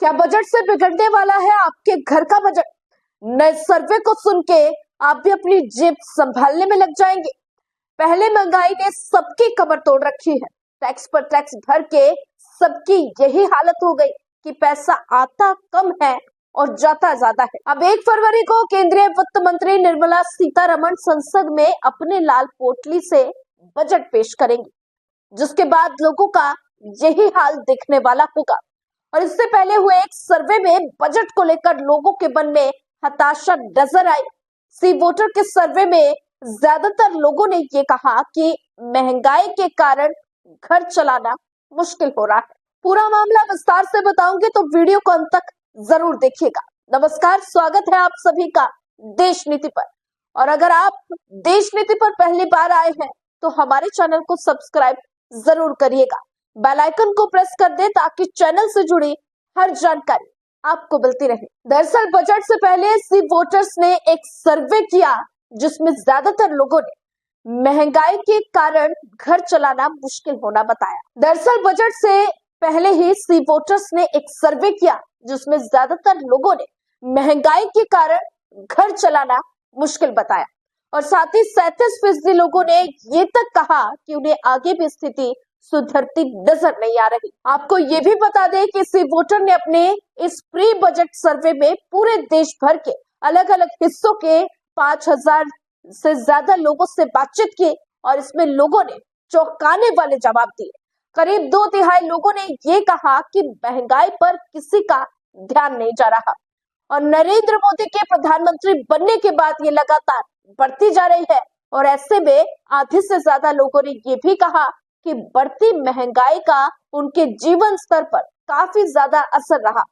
क्या बजट से बिगड़ने वाला है आपके घर का बजट? नए सर्वे को सुन के आप भी अपनी जेब संभालने में लग जाएंगे। पहले महंगाई ने सबकी कमर तोड़ रखी है। टैक्स पर टैक्स भर के सबकी यही हालत हो गई कि पैसा आता कम है और जाता ज्यादा है। अब 1 फरवरी को केंद्रीय वित्त मंत्री निर्मला सीतारमण संसद में अपने लाल पोटली से बजट पेश करेंगी, जिसके बाद लोगों का यही हाल देखने वाला होगा। और इससे पहले हुए एक सर्वे में बजट को लेकर लोगों के मन में हताशा नजर आई। सी वोटर के सर्वे में ज्यादातर लोगों ने ये कहा कि महंगाई के कारण घर चलाना मुश्किल हो रहा है। पूरा मामला विस्तार से बताऊंगी, तो वीडियो को अंत तक जरूर देखिएगा। नमस्कार, स्वागत है आप सभी का देश नीति पर। और अगर आप देश नीति पर पहली बार आए हैं तो हमारे चैनल को सब्सक्राइब जरूर करिएगा, बेल आइकन को प्रेस कर दे ताकि चैनल से जुड़ी हर जानकारी आपको मिलती रहे। दरअसल बजट से पहले सी वोटर्स ने एक सर्वे किया जिसमें ज्यादातर लोगों ने महंगाई के कारण घर चलाना मुश्किल होना बताया। दरअसल बजट से पहले ही सी वोटर्स ने एक सर्वे किया जिसमें ज्यादातर लोगों ने महंगाई के कारण घर चलाना मुश्किल बताया और साथ ही 37% लोगों ने ये तक कहा कि उन्हें आगे भी स्थिति सुधरती नजर नहीं आ रही। आपको ये भी बता दें कि सी वोटर ने अपने इस प्री बजट सर्वे में पूरे देश भर के अलग अलग हिस्सों के 5000 से ज्यादा लोगों से बातचीत की और इसमें लोगों ने चौंकाने वाले जवाब दिए। करीब 2/3 लोगों ने ये कहा कि महंगाई पर किसी का ध्यान नहीं जा रहा और नरेंद्र मोदी के प्रधानमंत्री बनने के बाद ये लगातार बढ़ती जा रही है। और ऐसे में आधे से ज्यादा लोगों ने ये भी कहा कि बढ़ती महंगाई का उनके जीवन स्तर पर काफी ज्यादा असर रहा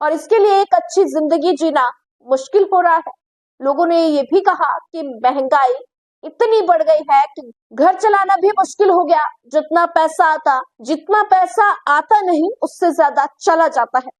और इसके लिए एक अच्छी जिंदगी जीना मुश्किल हो रहा है। लोगों ने ये भी कहा कि महंगाई इतनी बढ़ गई है कि घर चलाना भी मुश्किल हो गया। जितना पैसा आता नहीं उससे ज्यादा चला जाता है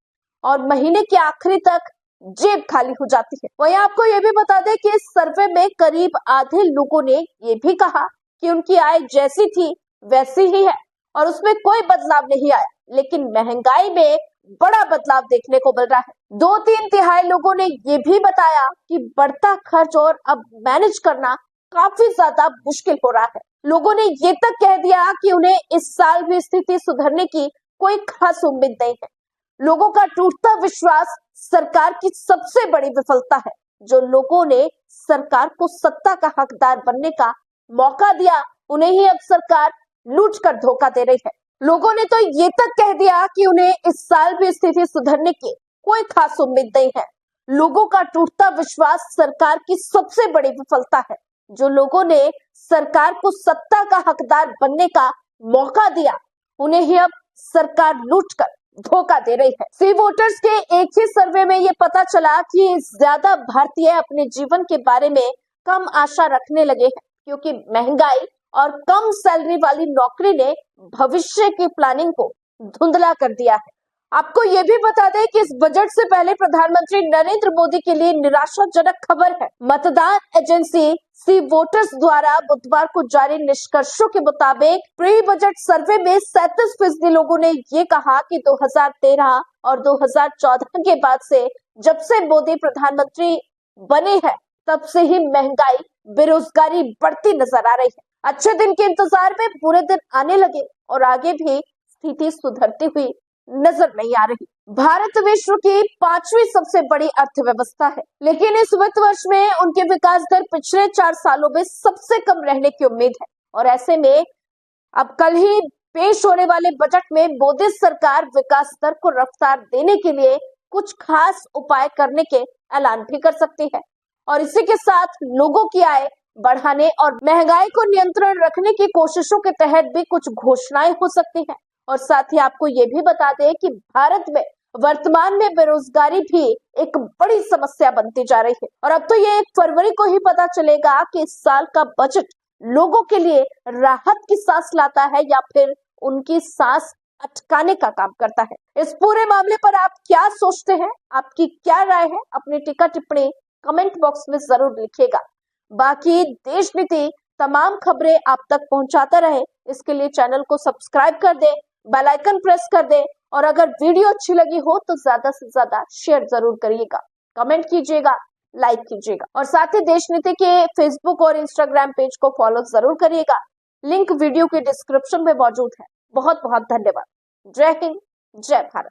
और महीने के आखिरी तक जेब खाली हो जाती है। वहीं आपको ये भी बता दें कि इस सर्वे में करीब आधे लोगों ने ये भी कहा कि उनकी आय जैसी थी वैसी ही है और उसमें कोई बदलाव नहीं आया, लेकिन महंगाई में बड़ा बदलाव देखने को मिल रहा है। 2-3 लोगों ने ये भी बताया कि बढ़ता खर्च और अब मैनेज करना काफी ज्यादा मुश्किल हो रहा है। लोगों ने ये तक कह दिया कि उन्हें इस साल भी स्थिति सुधरने की कोई खास उम्मीद नहीं है। लोगों का टूटता विश्वास सरकार की सबसे बड़ी विफलता है। जो लोगों ने सरकार को सत्ता का हकदार बनने का मौका दिया, उन्हें ही अब सरकार लूट कर धोखा दे रही है। लोगों ने तो ये तक कह दिया कि उन्हें इस साल भी स्थिति सुधरने की कोई खास उम्मीद नहीं है। लोगों का टूटता विश्वास सरकार की सबसे बड़ी विफलता है। जो लोगों ने सरकार को सत्ता का हकदार बनने का मौका दिया, उन्हें ही अब सरकार लूट कर धोखा दे रही है। सी वोटर्स के एक ही सर्वे में ये पता चला कि ज्यादा भारतीय अपने जीवन के बारे में कम आशा रखने लगे हैं, क्योंकि महंगाई और कम सैलरी वाली नौकरी ने भविष्य की प्लानिंग को धुंधला कर दिया है। आपको ये भी बता दें कि इस बजट से पहले प्रधानमंत्री नरेंद्र मोदी के लिए निराशाजनक खबर है। मतदान एजेंसी सी वोटर्स द्वारा बुधवार को जारी निष्कर्षों के मुताबिक प्री बजट सर्वे में 37% लोगों ने ये कहा कि 2013 और 2014 के बाद से जब से मोदी प्रधानमंत्री बने हैं तब से ही महंगाई, बेरोजगारी बढ़ती नजर आ रही है। अच्छे दिन के इंतजार में बुरे दिन आने लगे और आगे भी स्थिति सुधरती हुई नजर नहीं आ रही। भारत विश्व की 5वीं सबसे बड़ी अर्थव्यवस्था है, लेकिन इस वित्त वर्ष में उनके विकास दर पिछले 4 सालों में सबसे कम रहने की उम्मीद है। और ऐसे में अब कल ही पेश होने वाले बजट में मोदी सरकार विकास दर को रफ्तार देने के लिए कुछ खास उपाय करने के ऐलान भी कर सकती है और इसी के साथ लोगों की आय बढ़ाने और महंगाई को नियंत्रण रखने की कोशिशों के तहत भी कुछ घोषणाएं हो सकती हैं। और साथ ही आपको ये भी बता दें कि भारत में वर्तमान में बेरोजगारी भी एक बड़ी समस्या बनती जा रही है और अब तो ये 1 फरवरी को ही पता चलेगा कि इस साल का बजट लोगों के लिए राहत की सांस लाता है या फिर उनकी सांस अटकाने का काम करता है। इस पूरे मामले पर आप क्या सोचते हैं, आपकी क्या राय है? अपनी टीका टिप्पणी कमेंट बॉक्स में जरूर लिखिएगा। बाकी देश नीति तमाम खबरें आप तक पहुंचाता रहे, इसके लिए चैनल को सब्सक्राइब कर दें बेल आइकन प्रेस कर दें और अगर वीडियो अच्छी लगी हो तो ज्यादा से ज्यादा शेयर जरूर करिएगा, कमेंट कीजिएगा, लाइक कीजिएगा और साथ ही देश नीति के फेसबुक और इंस्टाग्राम पेज को फॉलो जरूर करिएगा। लिंक वीडियो के डिस्क्रिप्शन में मौजूद है। बहुत बहुत धन्यवाद। जय हिंद, जय भारत।